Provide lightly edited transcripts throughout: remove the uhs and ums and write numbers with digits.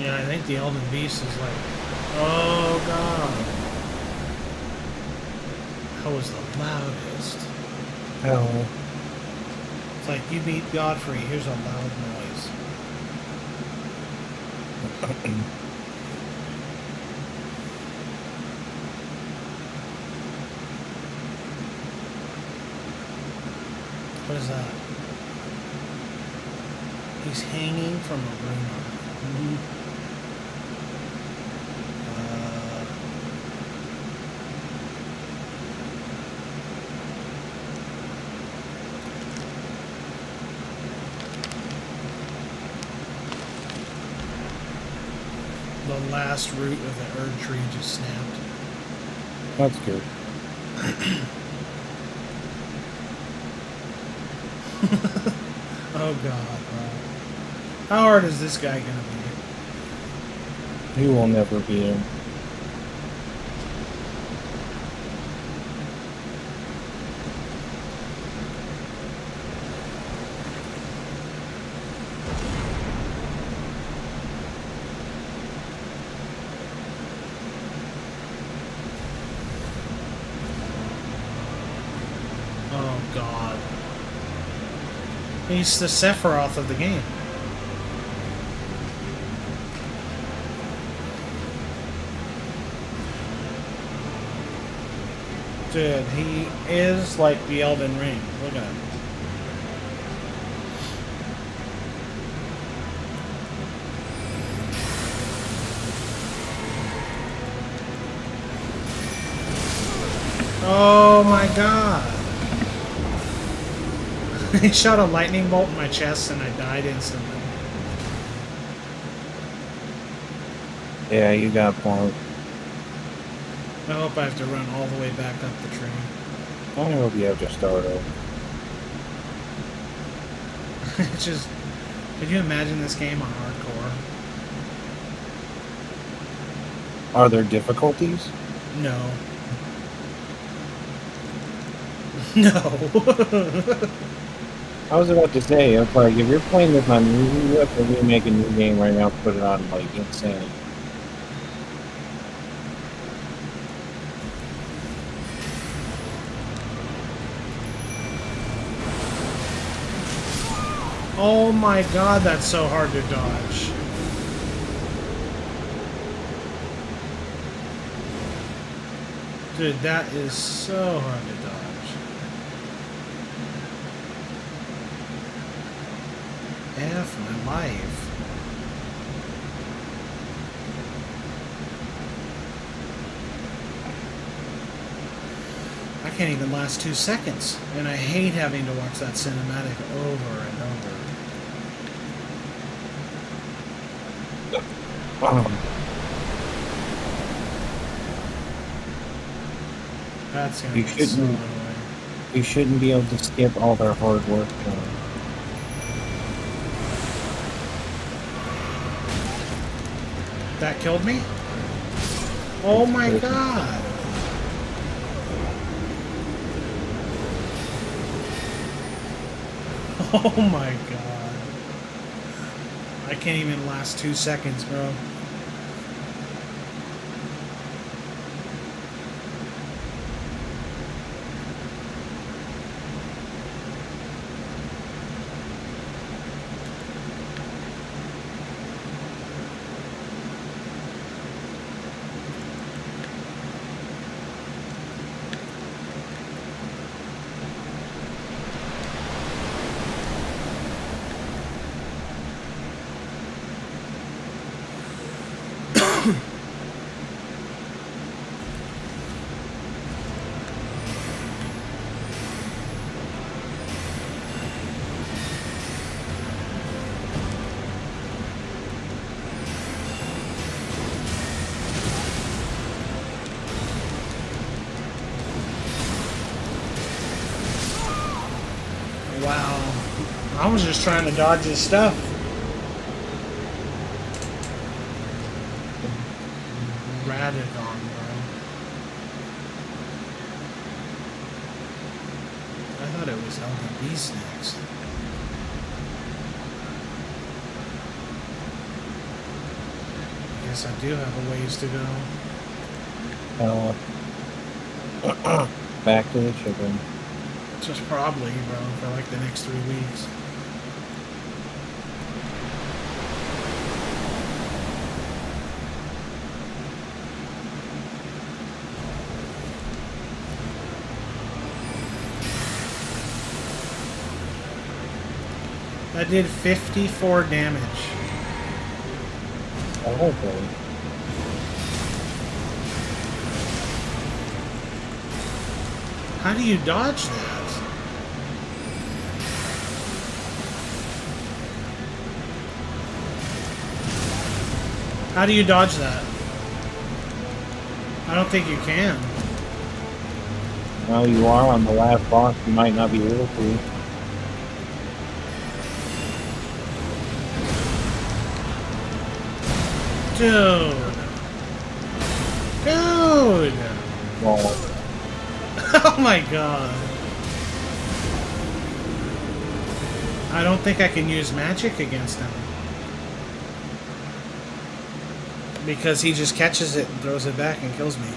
Yeah, I think the Elden Beast is like, oh god. That was the loudest. Hell. It's like, you beat Godfrey, here's a loud noise. What is that? He's hanging from a rumor. The last root of the Erd tree just snapped. That's good. Oh god, bro. How hard is this guy gonna be? He will never beat him. Oh god. He's the Sephiroth of the game. Dude, he is like the Elden Ring. Look at him. Oh my god. He shot a lightning bolt in my chest and I died instantly. Yeah, you got point. I hope I have to run all the way back up the train. I hope you have to start over. It's just... Could you imagine this game on hardcore? Are there difficulties? No. No. I was about to say, it's like, if you're playing this on easy, you have to remake a new game right now, put it on, like, insane. Oh my god, that's so hard to dodge. Dude, that is so hard to dodge. F my life. I can't even last 2 seconds, and I hate having to watch that cinematic over and over. That's gonna You be so shouldn't- annoying. You shouldn't be able to skip all their hard work. That killed me? Oh my god! Oh my god. I can't even last 2 seconds, bro. Wow. I was just trying to dodge his stuff. Radagon, bro. I thought it was Elden Beast next. guess I do have a ways to go. Back to the chicken. Just probably, bro, for like the next 3 weeks. That did 54 damage. Oh, okay. How do you dodge that? How do you dodge that? I don't think you can. Well, you are on the last boss. You might not be able to. Dude. Dude. Well, Oh my god. I don't think I can use magic against him. Because he just catches it and throws it back and kills me.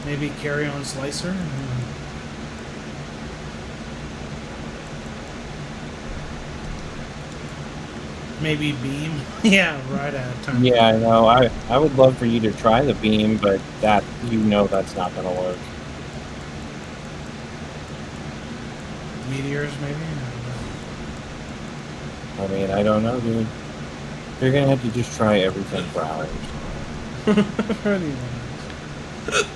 Maybe carry on slicer? Maybe beam? Yeah, right out of time. yeah, I know. I would love for you to try the beam, but that that's not going to work. Meteors, maybe? I mean, I don't know, dude. You're going to have to just try everything for hours. Pretty much.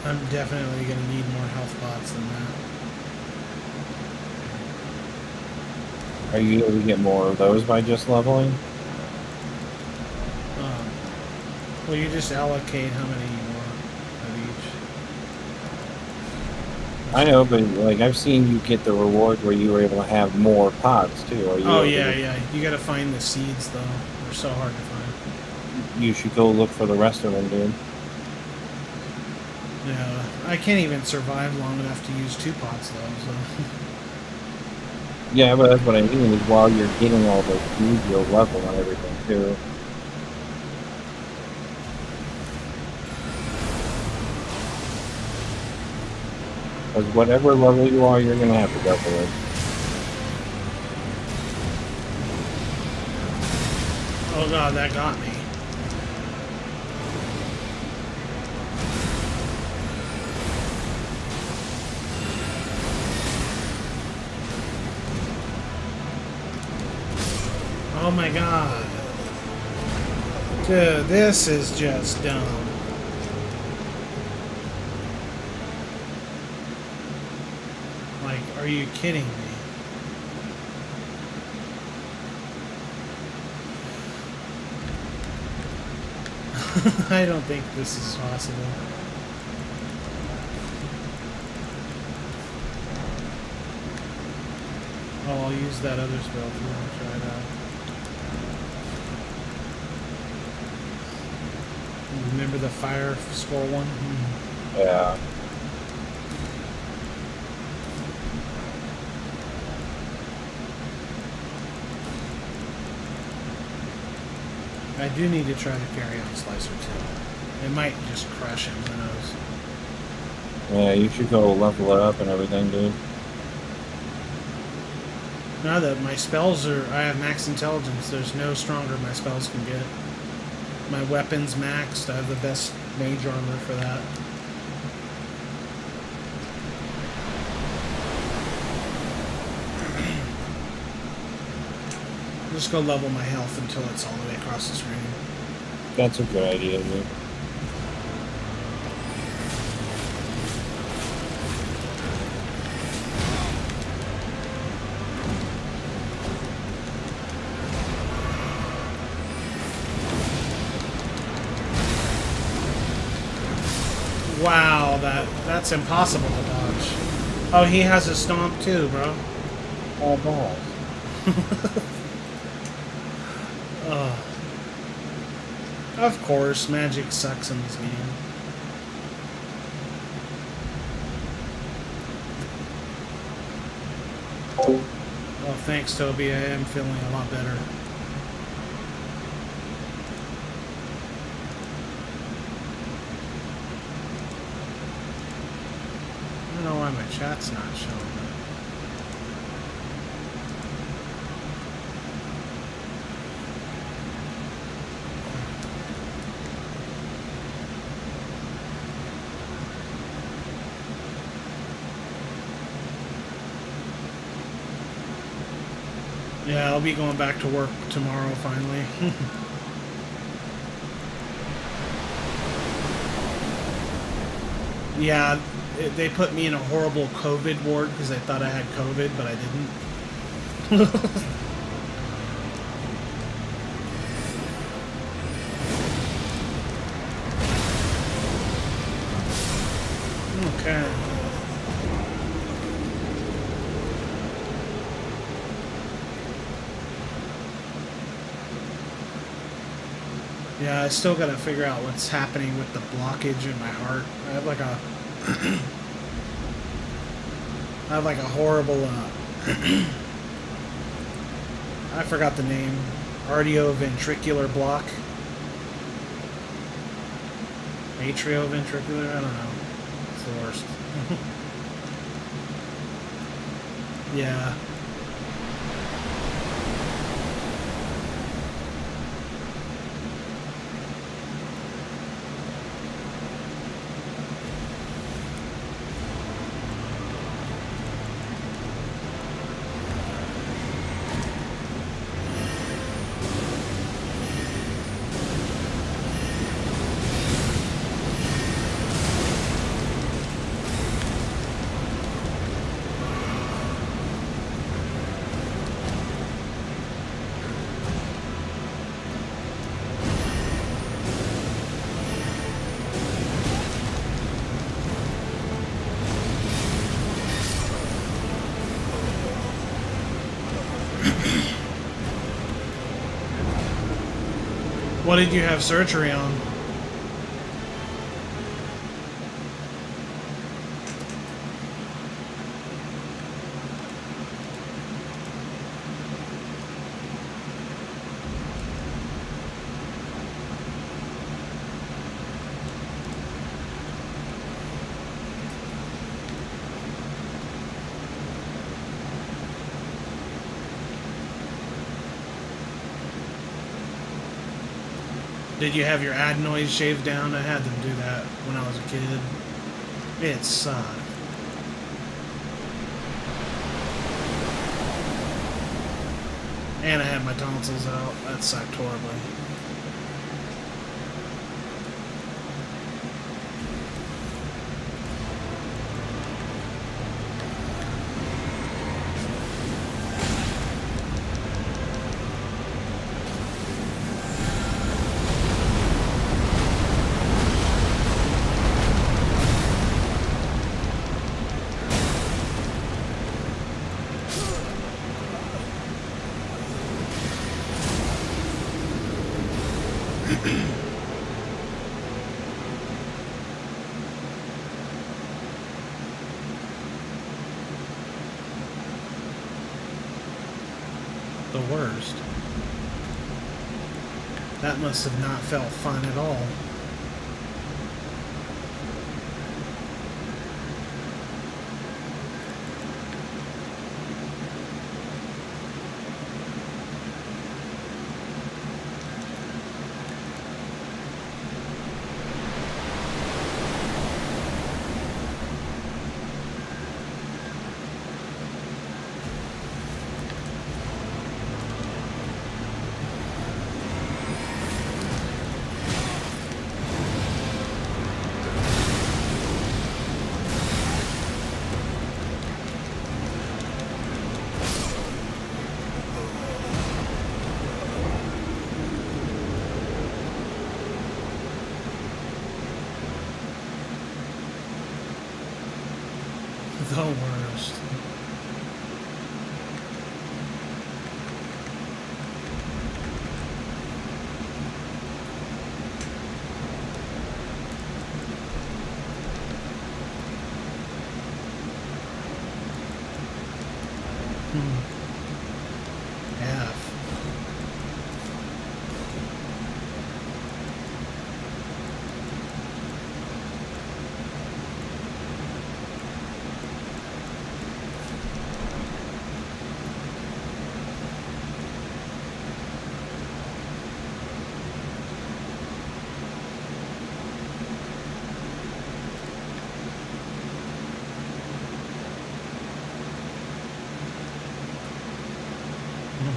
I'm definitely going to need more health pots than that. Are you able to get more of those by just leveling? Well, you just allocate how many you want of each. I know, but like I've seen you get the reward where you were able to have more pots too. Are you Oh, able yeah, to, yeah. You got to find the seeds, though. They're so hard to find. You should go look for the rest of them, dude. Yeah, I can't even survive long enough to use 2 pots, though, so... Yeah, but that's what I mean is while you're getting all those food, you'll level and everything too. Because whatever level you are, you're gonna have to go for it. Oh god, that got me. Oh my god. Dude, this is just dumb. Like, are you kidding me? I don't think this is possible. Oh, I'll use that other spell too and try it out. Remember the fire skull one? Yeah. I do need to try the carry on slicer too. It might just crush him, who knows. Yeah, you should go level it up and everything, dude. Now that my spells are, I have max intelligence, there's no stronger my spells can get. My weapon's maxed, I have the best mage armor for that. I'll just go level my health until it's all the way across the screen. That's a good idea, dude. Wow, that's impossible to dodge. Oh, he has a stomp too, bro. Oh, balls. Of course, magic sucks in this game. Oh, thanks, Toby. I am feeling a lot better. I don't know why my chat's not showing up. Yeah, I'll be going back to work tomorrow finally. Yeah, they put me in a horrible COVID ward because they thought I had COVID, but I didn't. Okay. Yeah, I still gotta figure out what's happening with the blockage in my heart. I have like a I have like a horrible I forgot the name. Arterioventricular block. Atrioventricular? I don't know. It's the worst. Yeah. What did you have surgery on? Did you have your adenoids shaved down? I had them do that when I was a kid. It sucked. And I had my tonsils out. That sucked horribly. The worst. That must have not felt fun at all. The worst.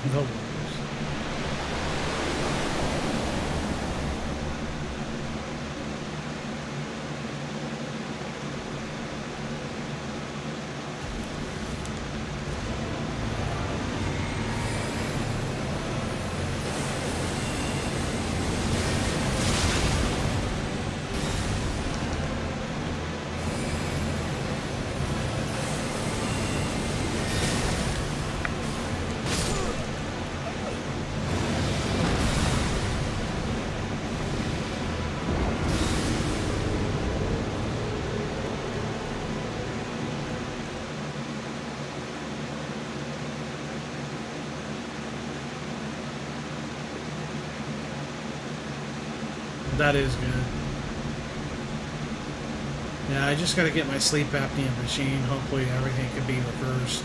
The worst. That is good. Yeah, I just gotta get my sleep apnea machine. Hopefully everything can be reversed.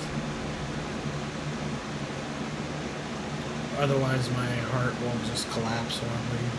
Otherwise my heart will just collapse while I'm breathing.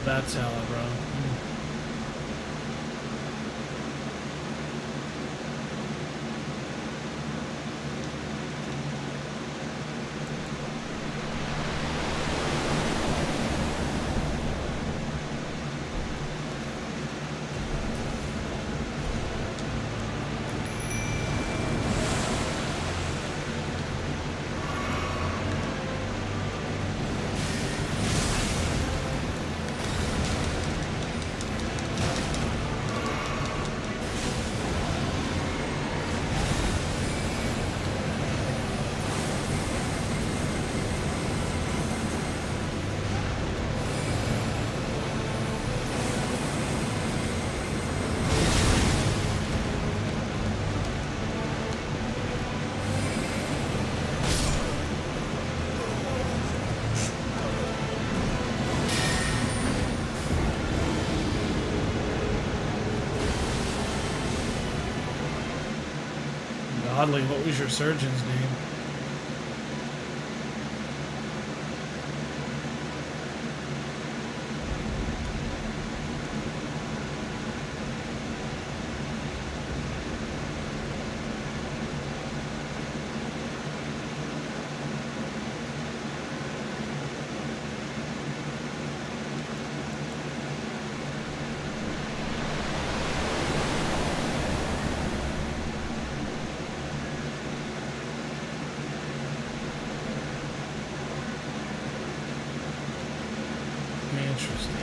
That's hella, bro. Oddly, what was your surgeon's name? Interesting.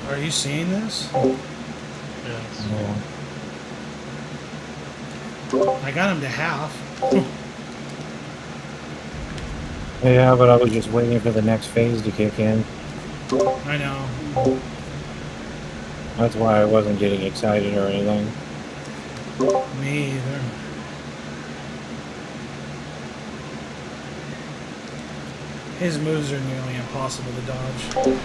Are you seeing this? Yes. I got him to half. Yeah, but I was just waiting for the next phase to kick in. I know. That's why I wasn't getting excited or anything. Me either. His moves are nearly impossible to dodge.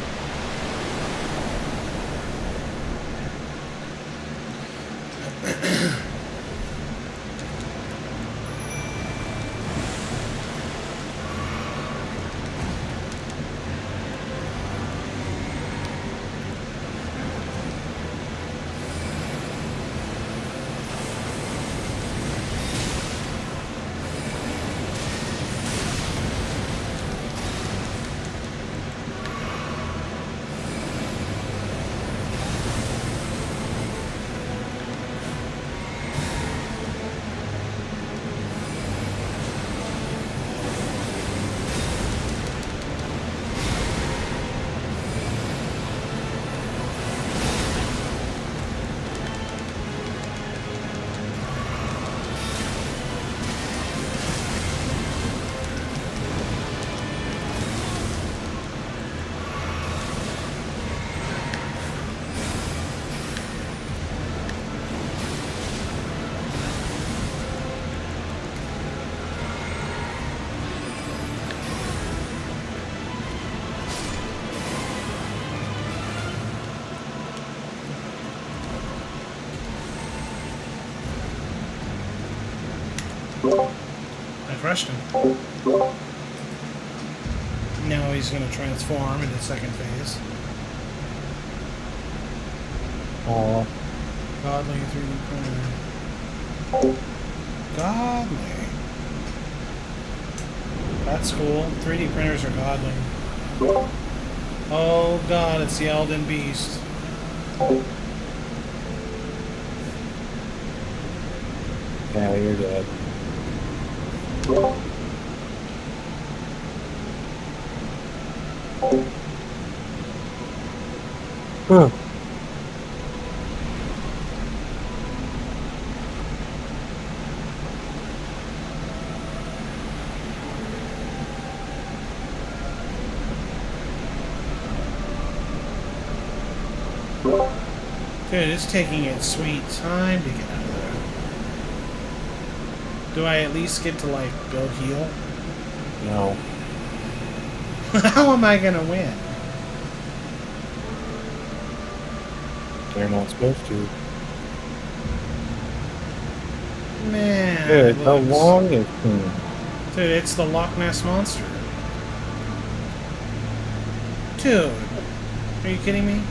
I crushed him. Now he's going to transform into second phase. Oh, Godly 3D printer. Godly. That's cool. 3D printers are godly. Oh god, it's the Elden Beast. yeah, you're dead. Huh. Dude, it's taking its sweet time to get out of there. Do I at least get to, like, go heal? No. How am I gonna win? They're not supposed to. Man. Dude, it how looks- long is it? Dude, it's the Loch Ness Monster. Dude. Are you kidding me?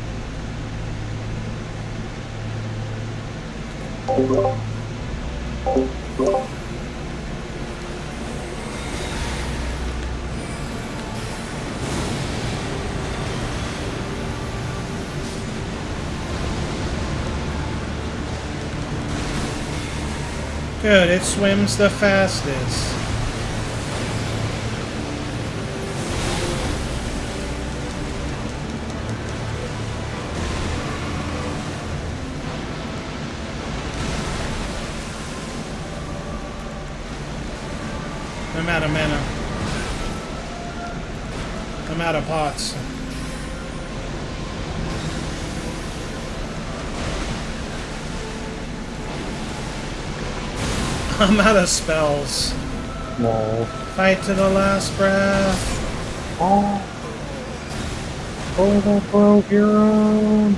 Dude, it swims the fastest. I'm out of mana. I'm out of pots. I'm out of spells. No. Fight to the last breath. Oh. Oh, that broke your own.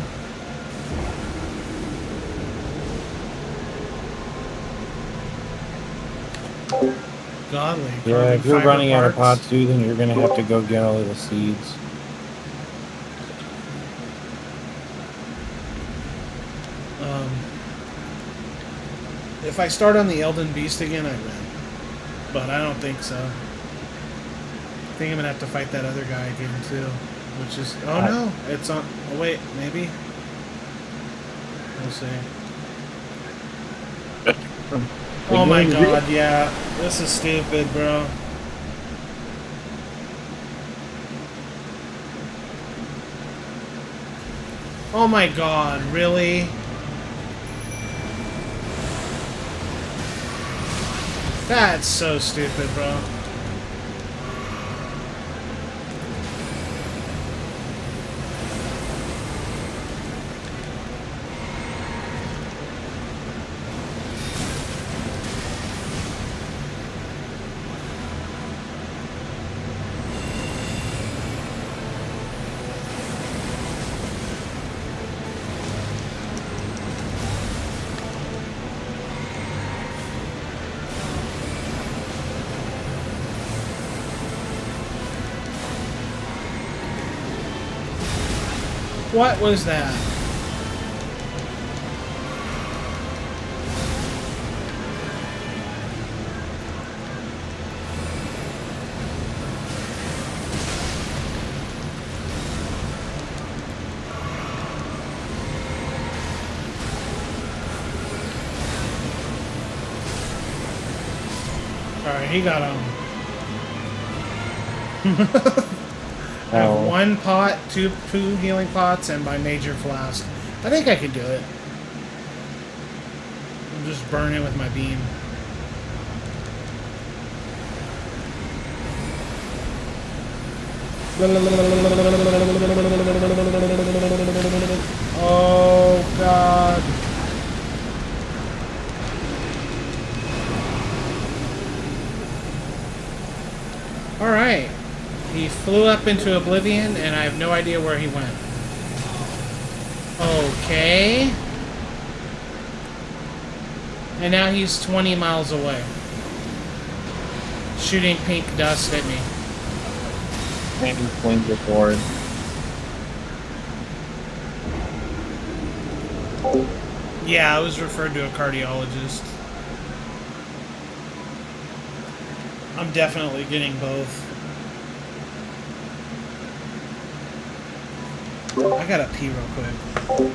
Godly. Yeah, Carbon if you're fiber running out of parts. pots too, then you're gonna have to go get all of the seeds. If I start on the Elden Beast again, I win. But I don't think so. I think I'm gonna have to fight that other guy again too. Which is... Oh no! It's on... Oh wait, maybe? We'll see. Oh my god, yeah. This is stupid, bro. Oh my god, really? That's so stupid, bro. What was that? Alright, he got him. I have Oh. one pot, two healing pots, and my major flask. I think I can do it. I'll just burn it with my beam. Oh god. Alright. He flew up into oblivion, and I have no idea where he went. Okay. And now he's 20 miles away. Shooting pink dust at me. And he swings it forward. Yeah, I was referred to a cardiologist. I'm definitely getting both. I gotta pee real quick.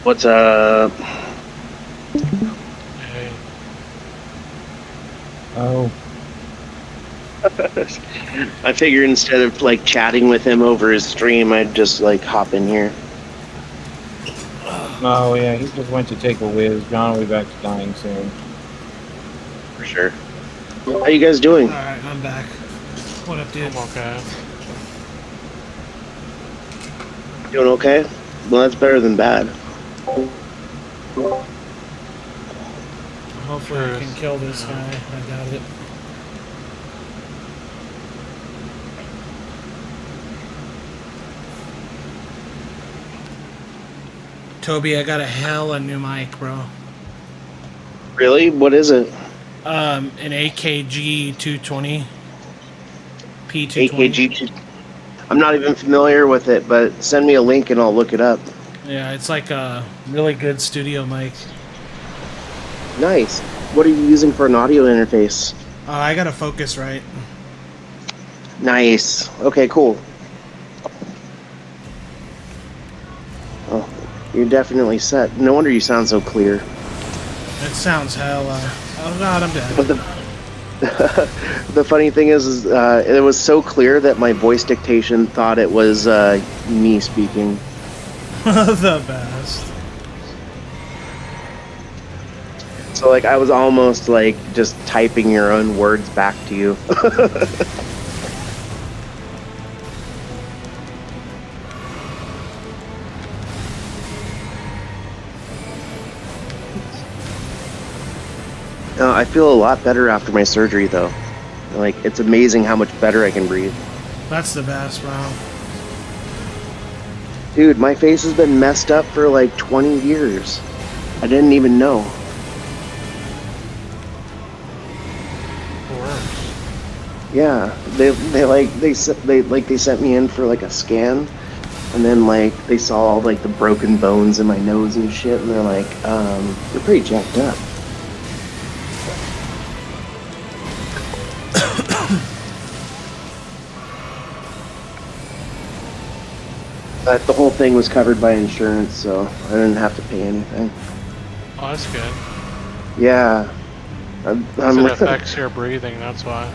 What's up? Hey, Oh, I figured instead of like chatting with him over his stream, I'd just like hop in here. oh yeah, he just went to take a whiz. John will be back to dying soon. For sure. How you guys doing? Alright, I'm back. What up, dude? I'm okay. Doing okay? Well, that's better than bad. Hopefully I can kill this guy. I doubt it. Toby, I got a hella new mic, bro. Really? What is it? An AKG 220. P220. AKG? I'm not even familiar with it, but send me a link and I'll look it up. Yeah, it's like a really good studio mic. Nice. What are you using for an audio interface? I got a Focusrite. Nice. Okay, cool. Oh, you're definitely set. No wonder you sound so clear. It sounds hella. Oh god, I'm dead. But the funny thing is it was so clear that my voice dictation thought it was me speaking. The best. So like I was almost like just typing your own words back to you. I feel a lot better after my surgery though. Like it's amazing how much better I can breathe. That's the best, bro. Dude, my face has been messed up for like 20 years. I didn't even know. Worse. Yeah, they sent me in for like a scan, and then like they saw all like the broken bones in my nose and shit, and they're like, you're pretty jacked up. But the whole thing was covered by insurance, so I didn't have to pay anything. Oh, that's good. Yeah. Because it affects your breathing, that's why.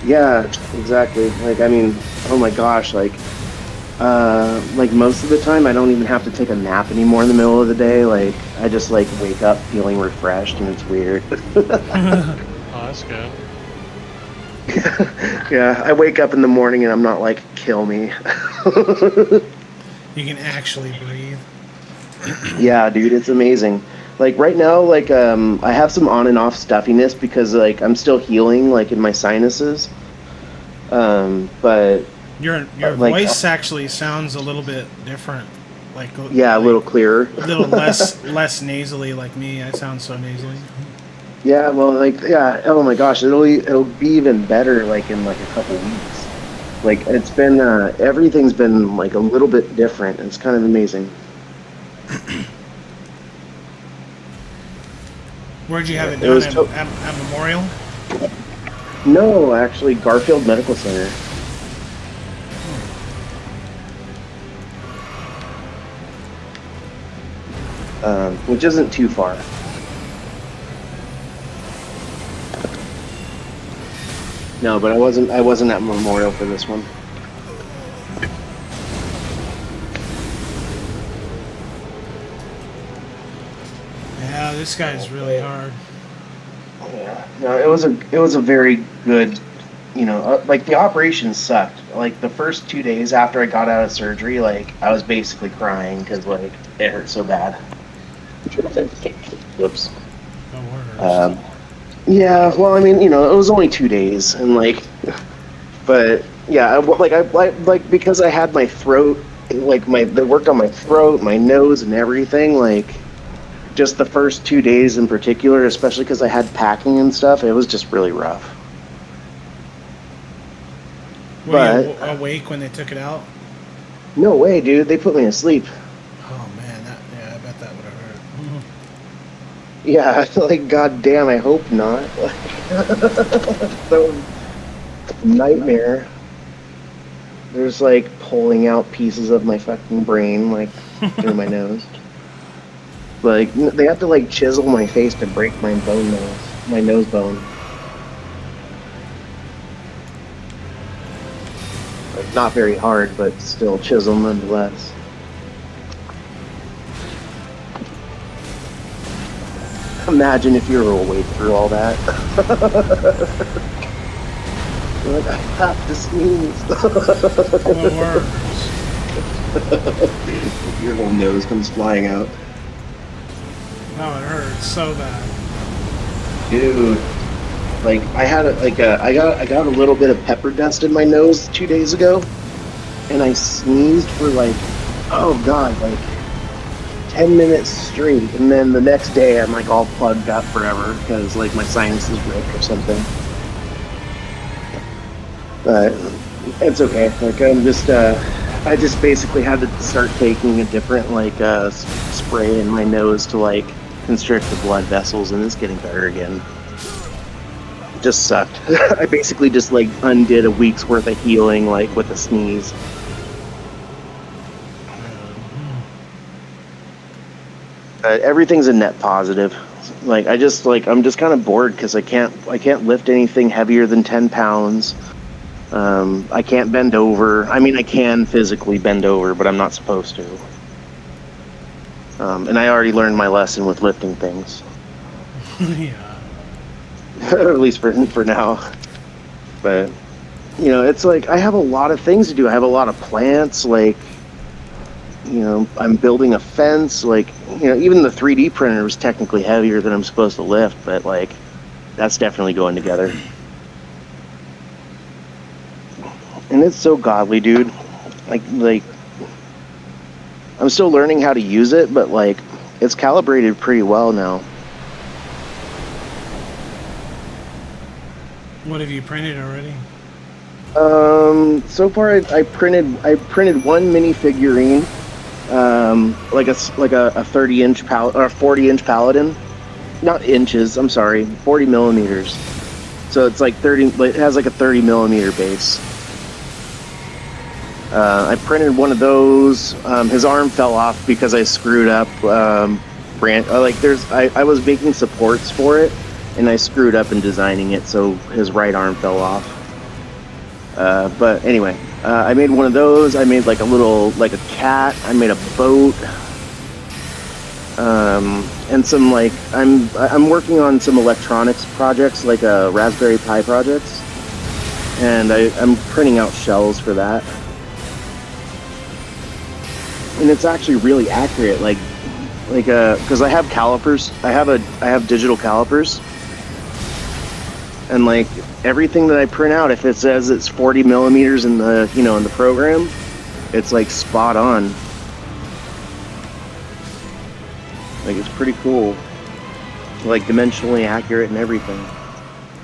Yeah, exactly. Like, I mean, oh my gosh, like most of the time I don't even have to take a nap anymore in the middle of the day. Like, I just like wake up feeling refreshed, and it's weird. Oh, that's good. Yeah, I wake up in the morning and I'm not like, kill me. You can actually breathe. Yeah, dude, it's amazing. Like right now, like I have some on and off stuffiness because like I'm still healing like in my sinuses. But Your like voice actually sounds a little bit different. Like yeah, a little clearer. a little less nasally like me. I sound so nasally. Yeah, well, like yeah. Oh my gosh, it'll be even better like in like a couple weeks. Like it's been everything's been like a little bit different. It's kind of amazing. Where'd you have it It done? was At Memorial? No, actually, Garfield Medical Center. Which isn't too far. No, but I wasn't at Memorial for this one. Yeah, this guy's really hard. Yeah. No, it was a very good, like the operation sucked. Like the first 2 days after I got out of surgery, like I was basically crying because like it hurt so bad. Whoops. No worries. Yeah, well, I mean, it was only 2 days, and like, but yeah, like because I had my throat, like they worked on my throat, my nose, and everything. Like, just the first 2 days in particular, especially because I had packing and stuff, it was just really rough. Were you awake when they took it out? No way, dude. They put me to sleep. Oh man, I bet that would have hurt. Yeah, like goddamn, I hope not. So nightmare. There's like pulling out pieces of my fucking brain like through my nose. Like they have to like chisel my face to break my nose bone. Like not very hard, but still chisel nonetheless. Imagine if you were awake through all that. You're like, I have to sneeze. No worries. Your whole nose comes flying out. No, it hurts so bad. Dude, like I got a little bit of pepper dust in my nose 2 days ago, and I sneezed for like, oh god, like 10 minutes straight, and then the next day I'm like all plugged up forever because like my sinuses broke or something. But it's okay. Like I just basically had to start taking a different like spray in my nose to like constrict the blood vessels, and it's getting better again. It just sucked. I basically just like undid a week's worth of healing like with a sneeze. Everything's a net positive. Like I'm just kind of bored because I can't lift anything heavier than 10 pounds. I can't bend over. I mean, I can physically bend over, but I'm not supposed to. And I already learned my lesson with lifting things. Yeah. At least for now. But, it's like I have a lot of things to do. I have a lot of plants, like, I'm building a fence, like, even the 3D printer was technically heavier than I'm supposed to lift, but, like, that's definitely going together. And it's so godly, dude. Like, I'm still learning how to use it, but, like, it's calibrated pretty well now. What have you printed already? So far I printed one mini figurine, like a 30-inch or 40-inch paladin, not inches. I'm sorry, 40 millimeters. So it's like 30. It has like a 30 millimeter base. I printed one of those. His arm fell off because I screwed up. I was making supports for it, and I screwed up in designing it, so his right arm fell off. But anyway, I made one of those. I made like a cat. I made a boat. And some like I'm working on some electronics projects, like Raspberry Pi projects, and I'm printing out shells for that. And it's actually really accurate, because I have calipers. I have digital calipers, and like everything that I print out, if it says it's 40 millimeters in the in the program, it's like spot on. Like, it's pretty cool. Like, dimensionally accurate and everything.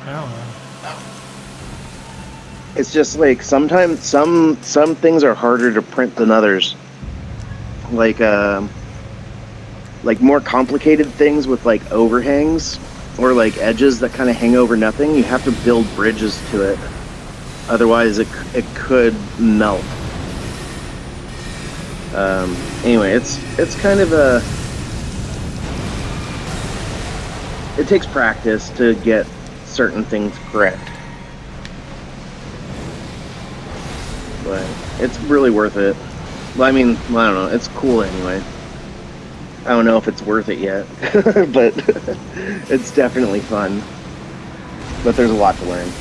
Wow. It's just like sometimes some things are harder to print than others. Like more complicated things with like overhangs or like edges that kind of hang over nothing, you have to build bridges to it. Otherwise it could melt. Anyway, it's kind of it takes practice to get certain things correct. But it's really worth it. Well, I mean, I don't know. It's cool anyway. I don't know if it's worth it yet, but it's definitely fun. But there's a lot to learn.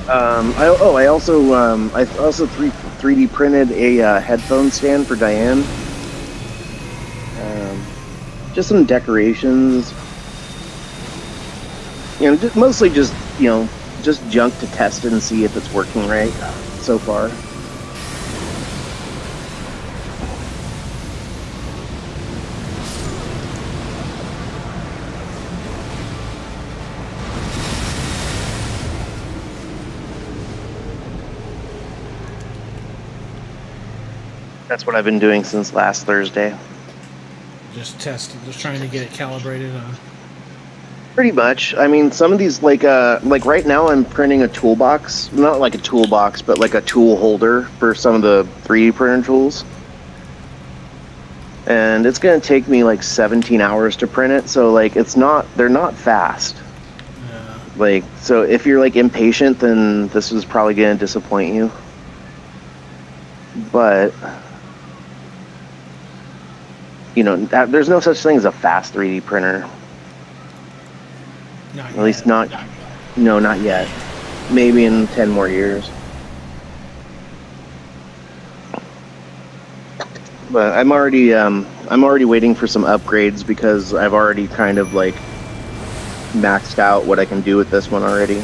I also 3D printed a headphone stand for Diane. Just some decorations. Mostly just junk to test it and see if it's working right so far. That's what I've been doing since last Thursday. Just trying to get it calibrated on. Pretty much. I mean, some of these, like right now I'm printing a toolbox. Not like a toolbox, but like a tool holder for some of the 3D printer tools. And it's going to take me like 17 hours to print it, so like they're not fast. Yeah. Like, so if you're like impatient, then this is probably going to disappoint you. But there's no such thing as a fast 3D printer. At least not yet. Maybe in 10 more years. But I'm already waiting for some upgrades because I've already kind of like maxed out what I can do with this one already.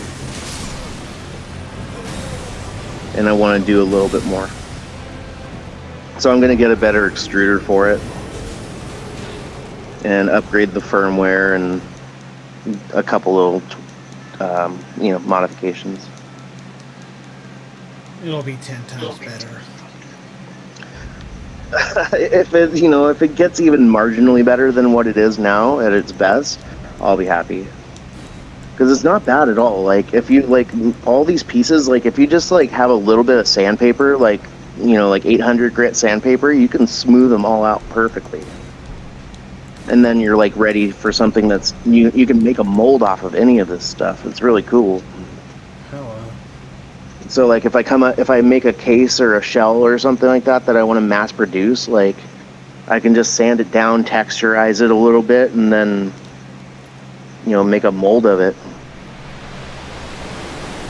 And I want to do a little bit more. So I'm going to get a better extruder for it and upgrade the firmware and a couple little modifications. It'll be 10 times better. If it gets even marginally better than what it is now at its best, I'll be happy. Because it's not bad at all. Like, if you like all these pieces, like if you just like have a little bit of sandpaper, like 800 grit sandpaper, you can smooth them all out perfectly. And then you're like ready for something that's you can make a mold off of any of this stuff. It's really cool. Hello. So like if I make a case or a shell or something like that I want to mass produce, like I can just sand it down, texturize it a little bit, and then make a mold of it.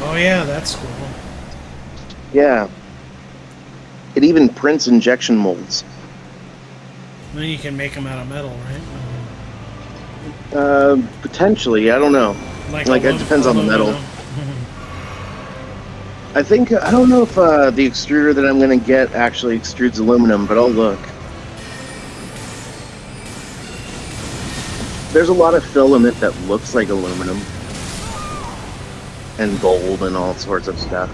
Oh yeah, that's cool. Yeah. It even prints injection molds. Then you can make them out of metal, right? Potentially, I don't know. Like it depends on the metal. I don't know if the extruder that I'm going to get actually extrudes aluminum, but I'll look. There's a lot of filament that looks like aluminum. And gold and all sorts of stuff.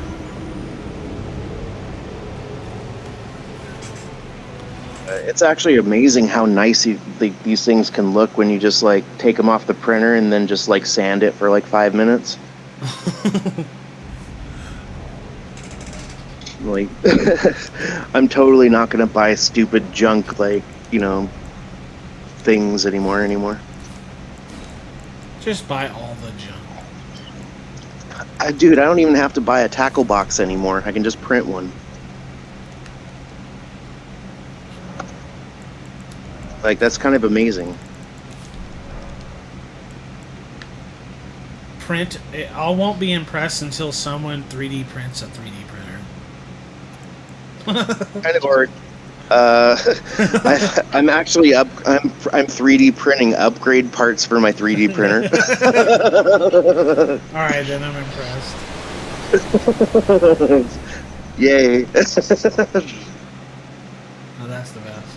It's actually amazing how nice these things can look when you just like take them off the printer and then just like sand it for like 5 minutes. Like, I'm totally not gonna buy stupid junk like things anymore. Just buy all the junk. Dude, I don't even have to buy a tackle box anymore. I can just print one. Like, that's kind of amazing. I won't be impressed until someone 3D prints a 3D printer. Kind of hard. I'm actually I'm 3D printing upgrade parts for my 3D printer. All right, then I'm impressed. Yay! Oh, that's the best.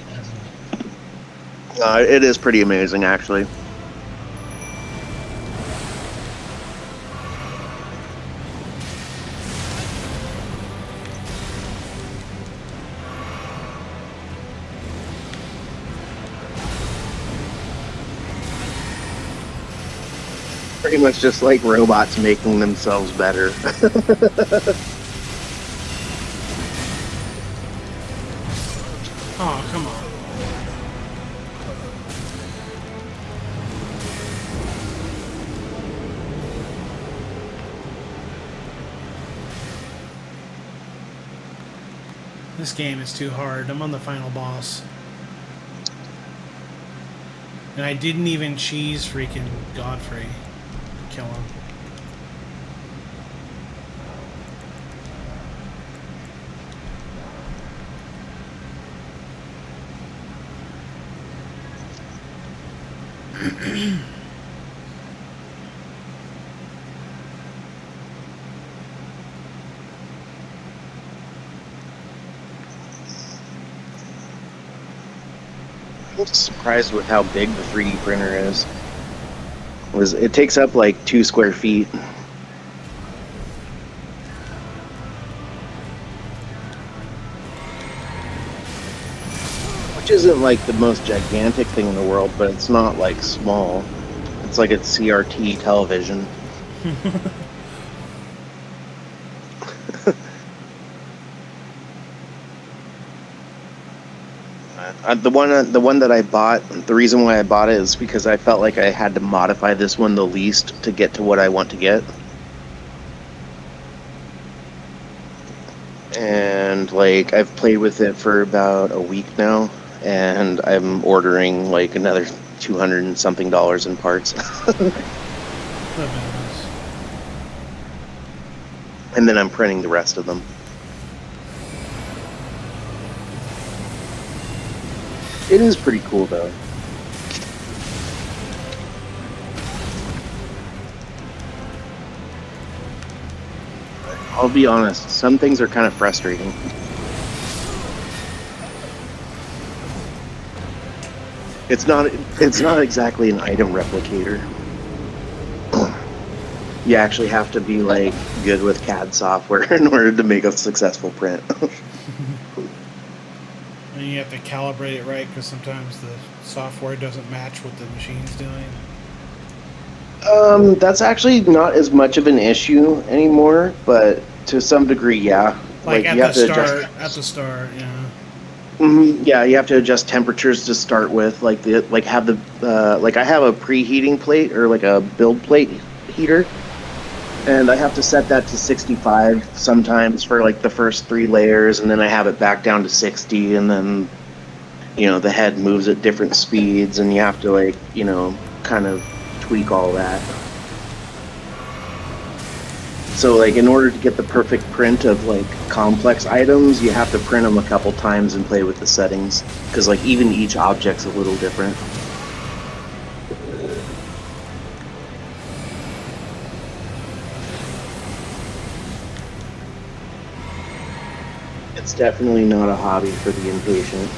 It is pretty amazing, actually. Pretty much just like robots making themselves better. Oh, come on. This game is too hard. I'm on the final boss. And I didn't even cheese freaking Godfrey. Kill him. I'm surprised with how big the 3D printer is. It takes up like 2 square feet. Which isn't like the most gigantic thing in the world, but it's not like small. It's like it's CRT television. The one that I bought, the reason why I bought it is because I felt like I had to modify this one the least to get to what I want to get. And like I've played with it for about a week now, and I'm ordering like another $200 and something in parts. And then I'm printing the rest of them. It is pretty cool, though. I'll be honest, some things are kind of frustrating. It's not exactly an item replicator. You actually have to be like good with CAD software in order to make a successful print. And you have to calibrate it right because sometimes the software doesn't match what the machine's doing. That's actually not as much of an issue anymore, but to some degree, yeah. Like you at have the to start, adjust. yeah. Yeah, you have to adjust temperatures to start with. I have a preheating plate or like a build plate heater, and I have to set that to 65 sometimes for like the first 3 layers, and then I have it back down to 60, and then the head moves at different speeds, and you have to kind of tweak all that. So in order to get the perfect print of complex items, you have to print them a couple times and play with the settings, because even each object's a little different. It's definitely not a hobby for the impatient.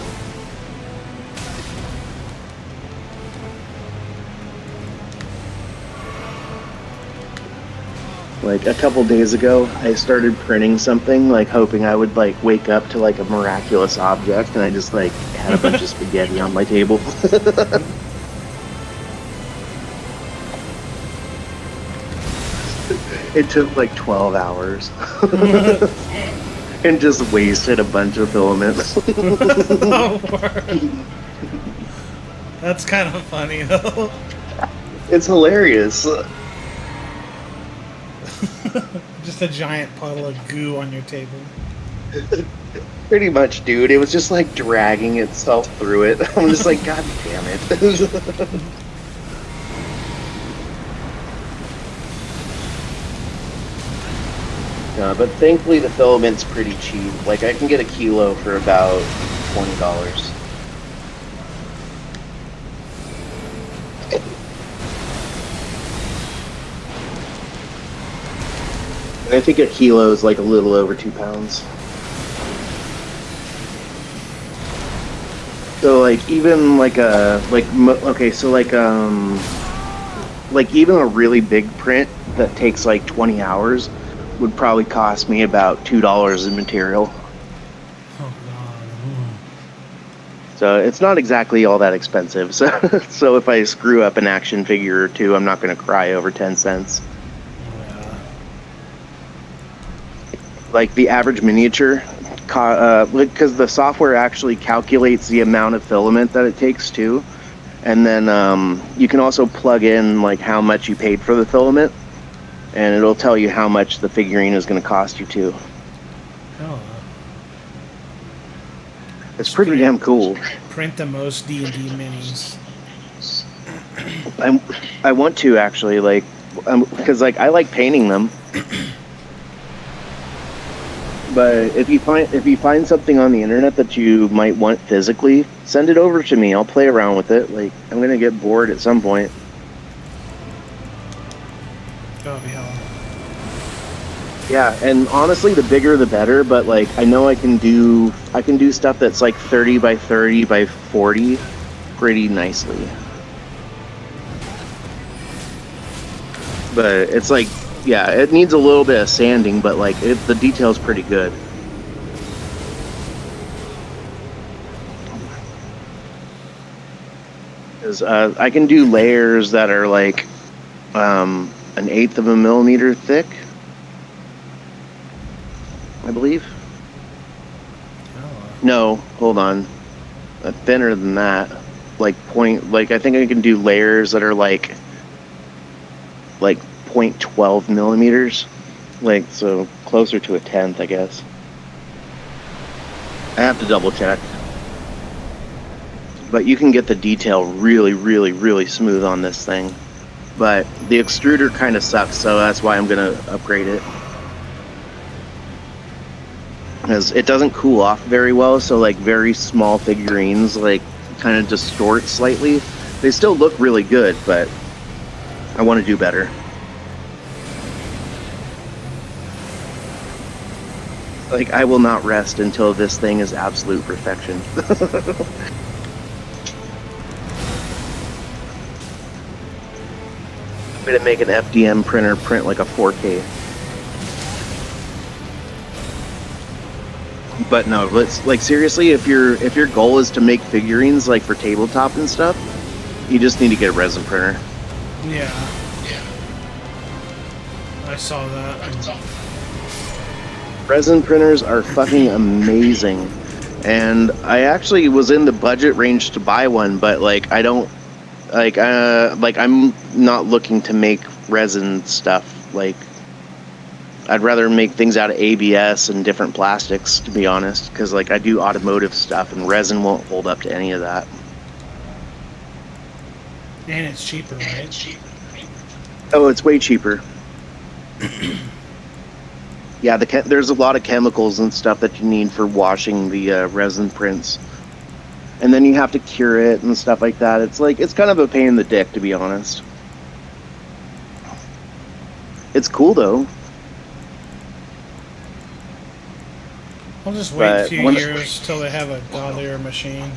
Like a couple days ago, I started printing something, like hoping I would like wake up to like a miraculous object, and I just like had a bunch of spaghetti on my table. It took like 12 hours. And just wasted a bunch of filaments. Oh, word. That's kind of funny though. It's hilarious. Just a giant puddle of goo on your table. Pretty much, dude. It was just like dragging itself through it. I'm just like, God damn it. But thankfully the filament's pretty cheap. Like I can get a kilo for about $20. And I think a kilo is like a little over 2 pounds. So like even like like even a really big print that takes like 20 hours would probably cost me about $2 in material. Oh god. So it's not exactly all that expensive. So if I screw up an action figure or two, I'm not going to cry over 10 cents. Yeah. Like the average miniature, because the software actually calculates the amount of filament that it takes too, and then you can also plug in like how much you paid for the filament, and it'll tell you how much the figurine is going to cost you too. Oh. It's pretty damn cool. Print the most D&D minis. I want to actually, like, because like I like painting them. But if you find something on the internet that you might want physically, send it over to me. I'll play around with it. Like I'm gonna get bored at some point. Oh yeah. Yeah, and honestly, the bigger the better. But like I know I can do stuff that's like 30 by 30 by 40 pretty nicely. But it's like, yeah, it needs a little bit of sanding, but like the detail's pretty good. Because I can do layers that are like 1/8 of a millimeter thick, I believe. Oh. No, hold on, thinner than that. Like I think I can do layers that are like 0.12 millimeters, like so closer to 1/10, I guess. I have to double check. But you can get the detail really, really, really smooth on this thing. But the extruder kind of sucks, so that's why I'm going to upgrade it. Because it doesn't cool off very well, so like very small figurines like kind of distort slightly. They still look really good, but I want to do better. Like, I will not rest until this thing is absolute perfection. I'm gonna make an FDM printer print like a 4K. But no, let's like seriously, if your goal is to make figurines like for tabletop and stuff, you just need to get a resin printer. Yeah. I saw that. Resin printers are fucking amazing. And I actually was in the budget range to buy one, but like I don't like I'm not looking to make resin stuff. Like I'd rather make things out of ABS and different plastics, to be honest, because like I do automotive stuff and resin won't hold up to any of that. And it's cheaper, right? Oh, it's way cheaper. Yeah, there's a lot of chemicals and stuff that you need for washing the resin prints. And then you have to cure it and stuff like that. It's kind of a pain in the dick, to be honest. It's cool, though. I'll just wait a But few once- years till they have a godlier machine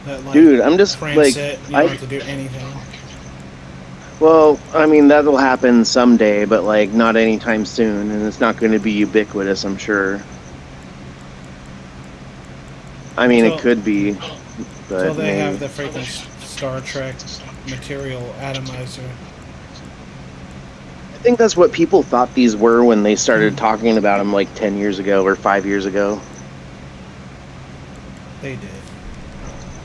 that like Dude, I'm just prints like it. You don't have to do anything. Well, I mean, that'll happen someday, but like not anytime soon, and it's not going to be ubiquitous, I'm sure. I mean, it Until could be, until but they have maybe. the freaking Star Trek material atomizer. I think that's what people thought these were when they started talking about them like 10 years ago or 5 years ago. They did.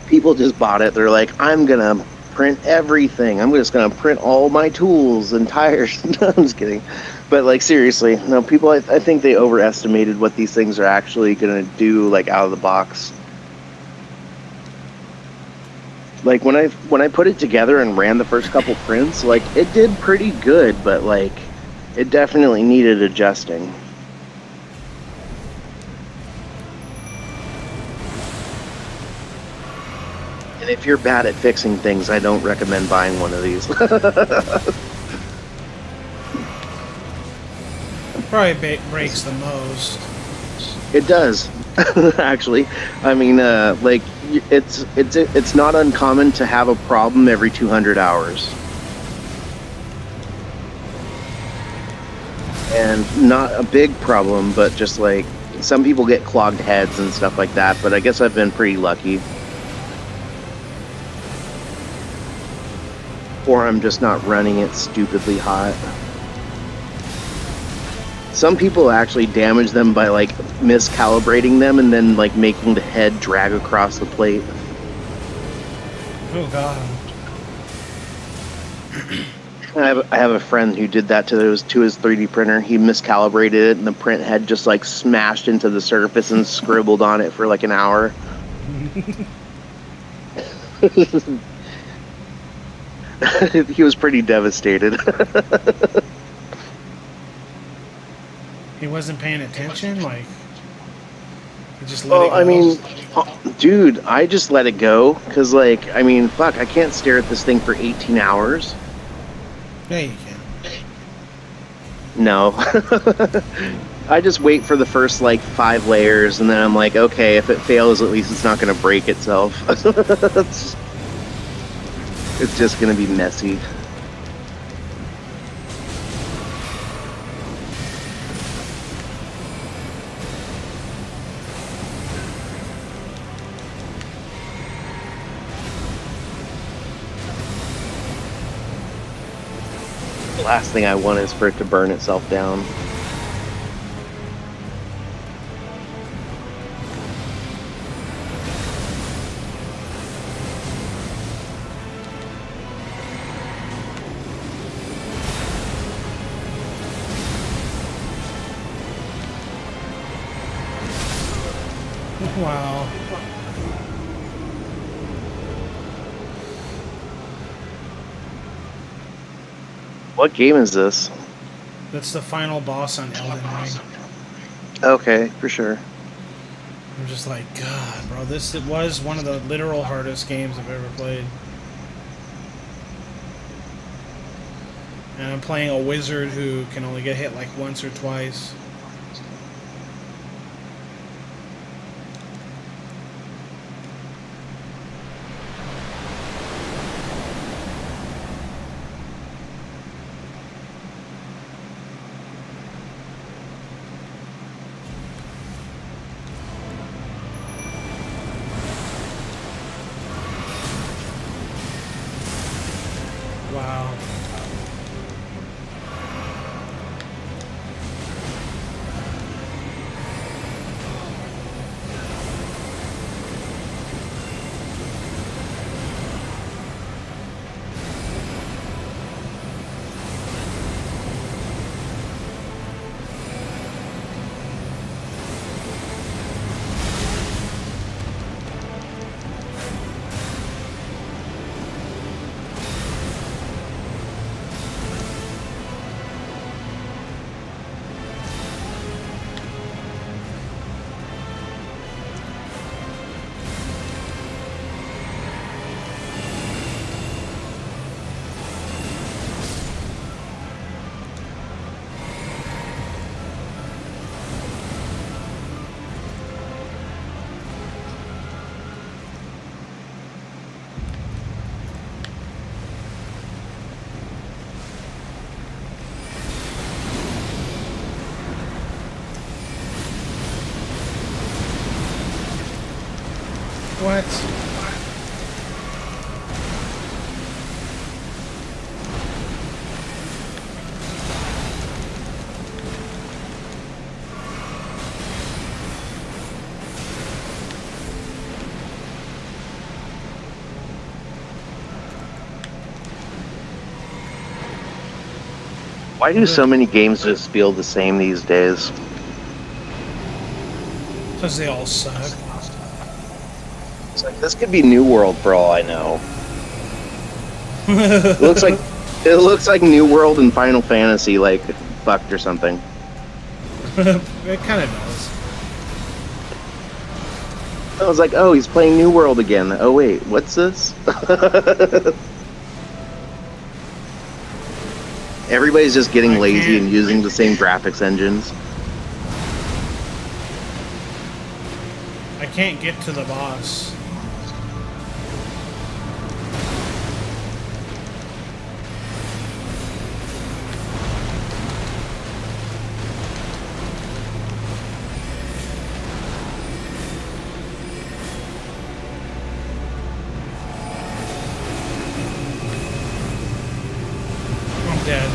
People just bought it. They're like, I'm going to print everything. I'm just going to print all my tools and tires. No, I'm just kidding. But like, seriously, no, people, I think they overestimated what these things are actually going to do, like, out of the box. Like, when I put it together and ran the first couple prints, like, it did pretty good, but like, it definitely needed adjusting. And if you're bad at fixing things, I don't recommend buying one of these. Probably breaks the most. It does, actually. I mean, like, it's not uncommon to have a problem every 200 hours. And not a big problem, but just like, some people get clogged heads and stuff like that, but I guess I've been pretty lucky. Or I'm just not running it stupidly hot. Some people actually damage them by like miscalibrating them and then like making the head drag across the plate. Oh god. I have a friend who did that to his 3D printer. He miscalibrated it and the print head just like smashed into the surface and scribbled on it for like an hour. He was pretty devastated. He wasn't paying attention, like he just let it go. I mean, dude, I just let it go because, like, I mean, fuck, I can't stare at this thing for 18 hours. Yeah, you can. No. I just wait for the first, like, 5 layers, and then I'm like, okay, if it fails, at least it's not going to break itself. It's just going to be messy. The last thing I want is for it to burn itself down. Wow. What game is this? That's the final boss on Elden Ring. Okay, for sure. I'm just like, God, bro, this was one of the literal hardest games I've ever played. And I'm playing a wizard who can only get hit like once or twice. Wow. What? Why do so many games just feel the same these days? Because they all suck. It's like this could be New World for all I know. It looks like New World and Final Fantasy like fucked or something. It kind of does. I was like, oh, he's playing New World again. Oh wait, what's this? Everybody's just getting lazy and using the same graphics engines. I can't get to the boss. I'm dead.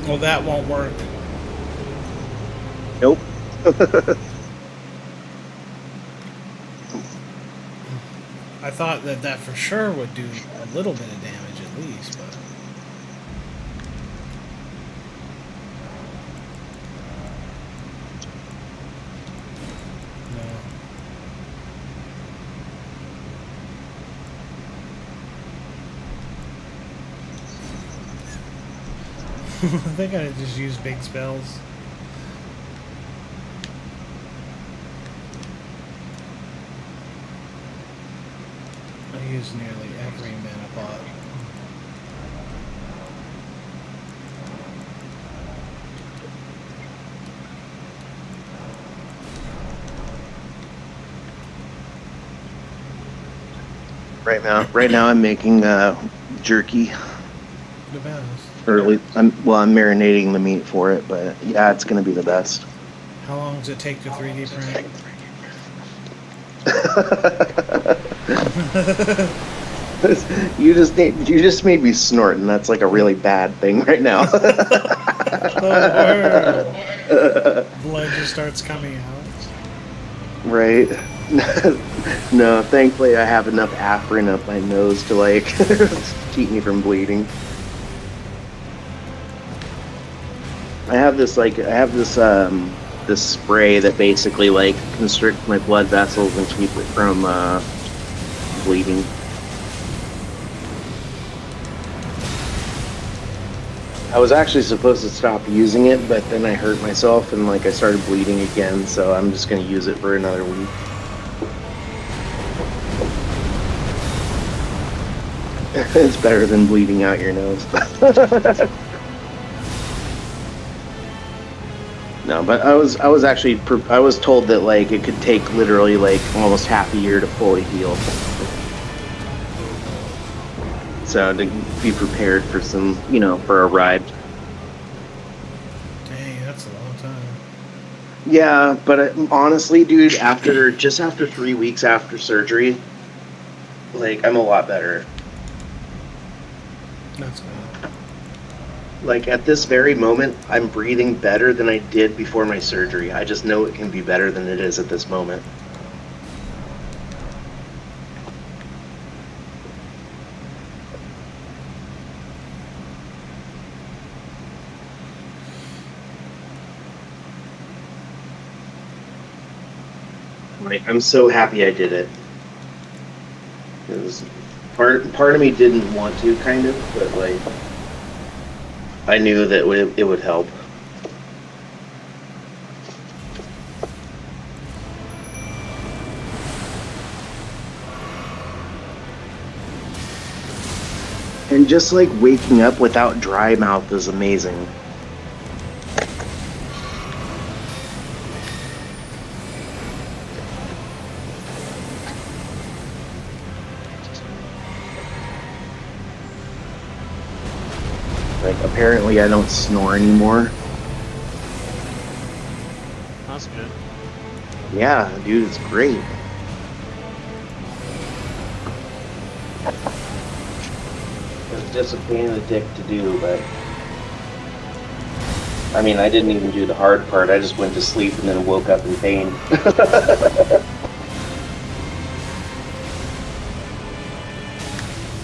Well, that won't work. Nope. I thought that for sure would do a little bit of damage at least, but... No. I think I just use big spells. I use nearly every mana pot. Right now I'm making jerky. The best. Early. I'm marinating the meat for it, but yeah, it's gonna be the best. How long does it take to 3D print? You just made me snort, and that's like a really bad thing right now. Blood just starts coming out. Right. No, thankfully I have enough Afrin up my nose to like keep me from bleeding. I have this this spray that basically like constricts my blood vessels and keep it from bleeding. I was actually supposed to stop using it, but then I hurt myself and like I started bleeding again, so I'm just gonna use it for another week. It's better than bleeding out your nose. No, but I was told that like it could take literally like almost half a year to fully heal. So to be prepared for some, for a ride. Dang, that's a long time. Yeah, but honestly, dude, just after 3 weeks after surgery, like I'm a lot better. That's good. Like at this very moment, I'm breathing better than I did before my surgery. I just know it can be better than it is at this moment. Like I'm so happy I did it. Because part of me didn't want to, kind of, but like I knew that it would help. And just like waking up without dry mouth is amazing. Like apparently I don't snore anymore. That's good. Yeah, dude, it's great. It's just a pain in the dick to do, but I mean, I didn't even do the hard part. I just went to sleep and then woke up in pain.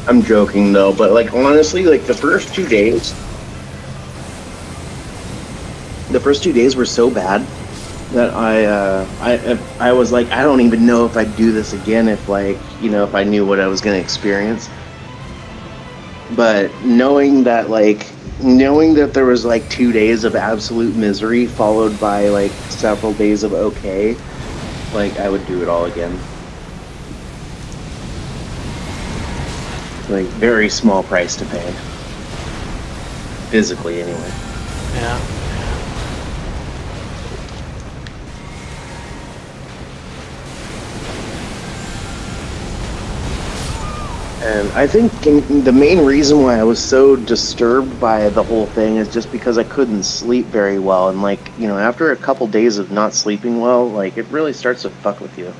I'm joking though, but like honestly, like the first 2 days were so bad that I was like, I don't even know if I'd do this again if like, you know, if I knew what I was going to experience. But knowing that there was like 2 days of absolute misery followed by like several days of okay, like I would do it all again. Like very small price to pay. Physically anyway. Yeah. And I think the main reason why I was so disturbed by the whole thing is just because I couldn't sleep very well. And like, you know, after a couple days of not sleeping well, like it really starts to fuck with you.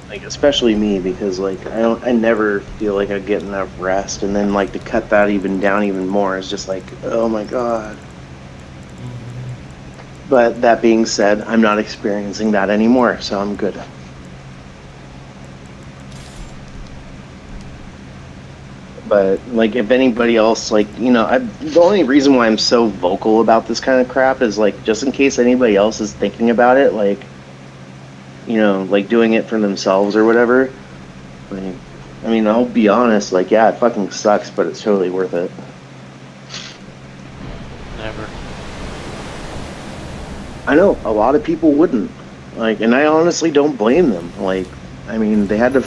Like especially me, because like I never feel like I get enough rest, and then like to cut that even down even more is just like, oh my god. But that being said, I'm not experiencing that anymore, so I'm good. But like if anybody else, like, you know, the only reason why I'm so vocal about this kind of crap is like just in case anybody else is thinking about it, like, you know, like doing it for themselves or whatever. Like, I mean, I'll be honest, like, yeah, it fucking sucks, but it's totally worth it. Never. I know, a lot of people wouldn't. Like, and I honestly don't blame them. Like, I mean, they had to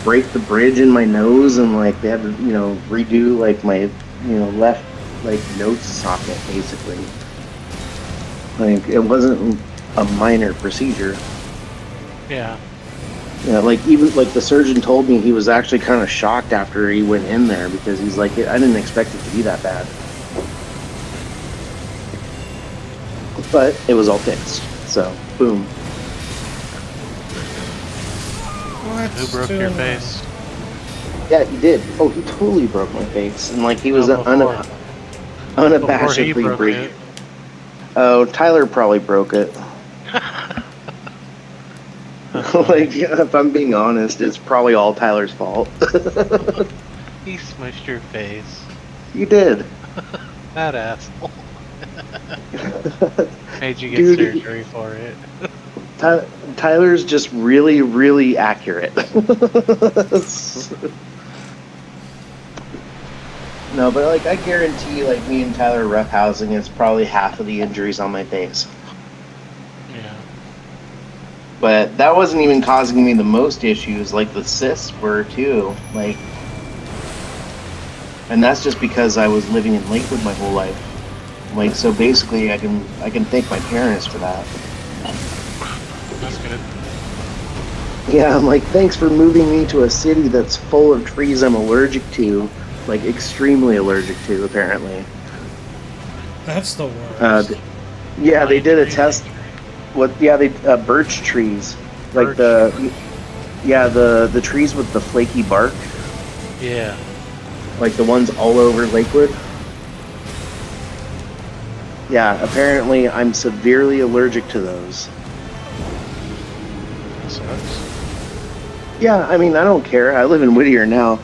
break the bridge in my nose, and like, they had to, you know, redo like my, you know, left, like, nose socket, basically. Like, it wasn't a minor procedure. Yeah. Yeah, like even like the surgeon told me he was actually kind of shocked after he went in there because he's like, I didn't expect it to be that bad. But it was all fixed, so boom. Who broke your face? Yeah, he did. Oh, he totally broke my face, and like he was No, before he unabashedly broke breaking. it. Oh, Tyler probably broke it. Like, if I'm being honest, it's probably all Tyler's fault. He smushed your face. You did. That asshole. Made you get Dude, surgery for it. Tyler's just really, really accurate. No, but like I guarantee, like me and Tyler roughhousing is probably half of the injuries on my face. Yeah. But that wasn't even causing me the most issues. Like the cysts were too. Like, and that's just because I was living in Lakewood my whole life. Like, so basically, I can thank my parents for that. That's good. Yeah, I'm like, thanks for moving me to a city that's full of trees I'm allergic to. Like, extremely allergic to, apparently. That's the worst. Yeah, they did a test. Birch trees. Like Birch. the trees with the flaky bark. Yeah. Like the ones all over Lakewood. Yeah, apparently I'm severely allergic to those. That sucks. Yeah, I mean, I don't care. I live in Whittier now.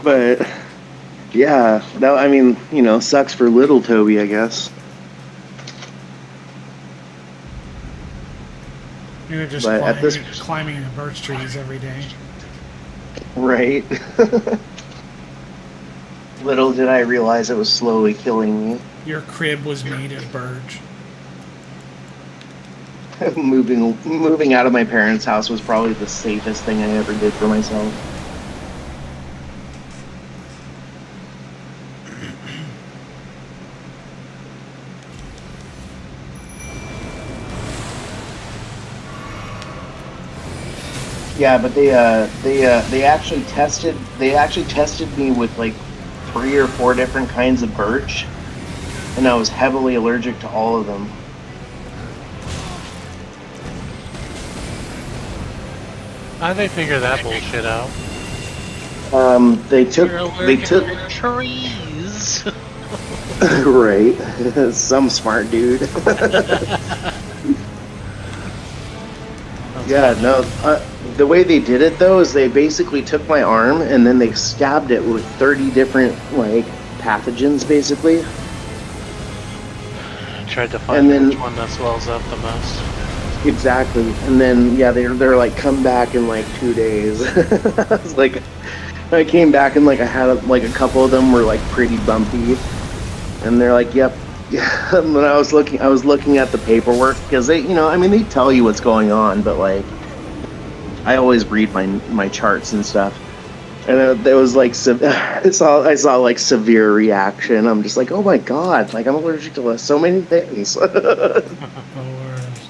But, yeah, that, I mean, you know, sucks for little Toby, I guess. You're just But at this- climbing the birch trees every day. Right? Little did I realize it was slowly killing me. Your crib was made of birch. Moving out of my parents' house was probably the safest thing I ever did for myself. Yeah, but they actually tested me with like 3 or 4 different kinds of birch, and I was heavily allergic to all of them. How'd they figure that bullshit out? They took You're they allergic took to trees. right, some smart dude. Yeah, funny. no. The way they did it though is they basically took my arm and then they stabbed it with 30 different like pathogens, basically. Tried to And find then which one that swells up the most. exactly, and then yeah, they're like come back in like 2 days. I was like, I came back and like I had like a couple of them were like pretty bumpy, and they're like, yep. Yeah. And then I was looking at the paperwork because they, I mean, they tell you what's going on, but like I always read my charts and stuff. And there was like I saw like severe reaction. I'm just like, oh my god, like I'm allergic to so many things. The worst.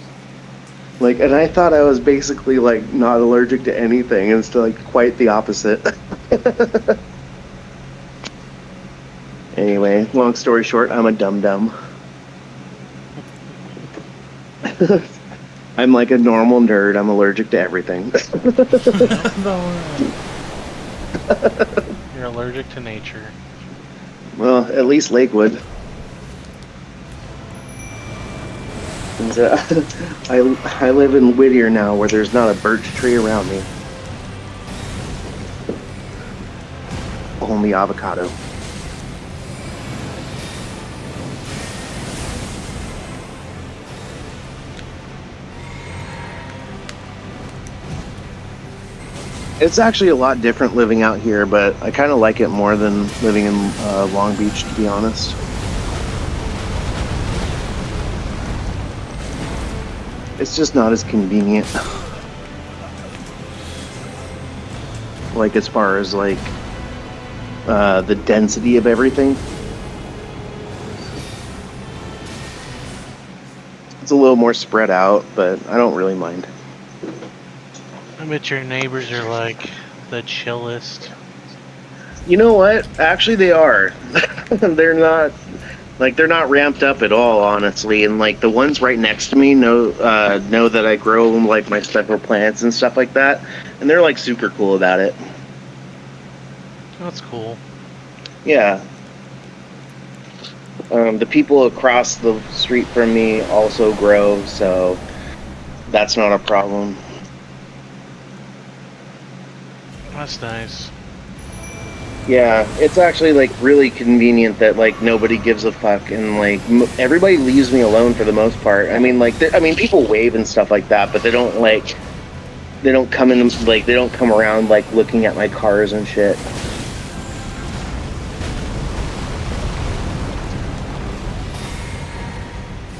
Like, and I thought I was basically like not allergic to anything, and it's like quite the opposite. Anyway, long story short, I'm a dum dum. I'm like a normal nerd. I'm allergic to everything. The worst. You're allergic to nature. Well, at least Lakewood. And, I live in Whittier now, where there's not a birch tree around me. Only avocado. It's actually a lot different living out here, but I kind of like it more than living in Long Beach, to be honest. It's just not as convenient. Like as far as like the density of everything. It's a little more spread out, but I don't really mind. I bet your neighbors are like the chillest. You know what? Actually, they are. They're not they're not ramped up at all, honestly. And like the ones right next to me know that I grow like my special plants and stuff like that, and they're like super cool about it. That's cool. Yeah. The people across the street from me also grow, so that's not a problem. That's nice. Yeah, it's actually like really convenient that like nobody gives a fuck and like everybody leaves me alone for the most part. I mean, like, people wave and stuff like that, but they don't come in like they don't come around like looking at my cars and shit.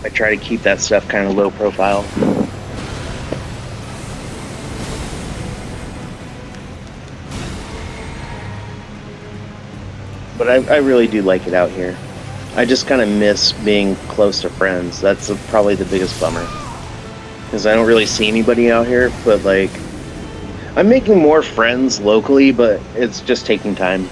I try to keep that stuff kind of low profile. But I really do like it out here. I just kind of miss being close to friends. That's probably the biggest bummer. Because I don't really see anybody out here, but like, I'm making more friends locally, but it's just taking time.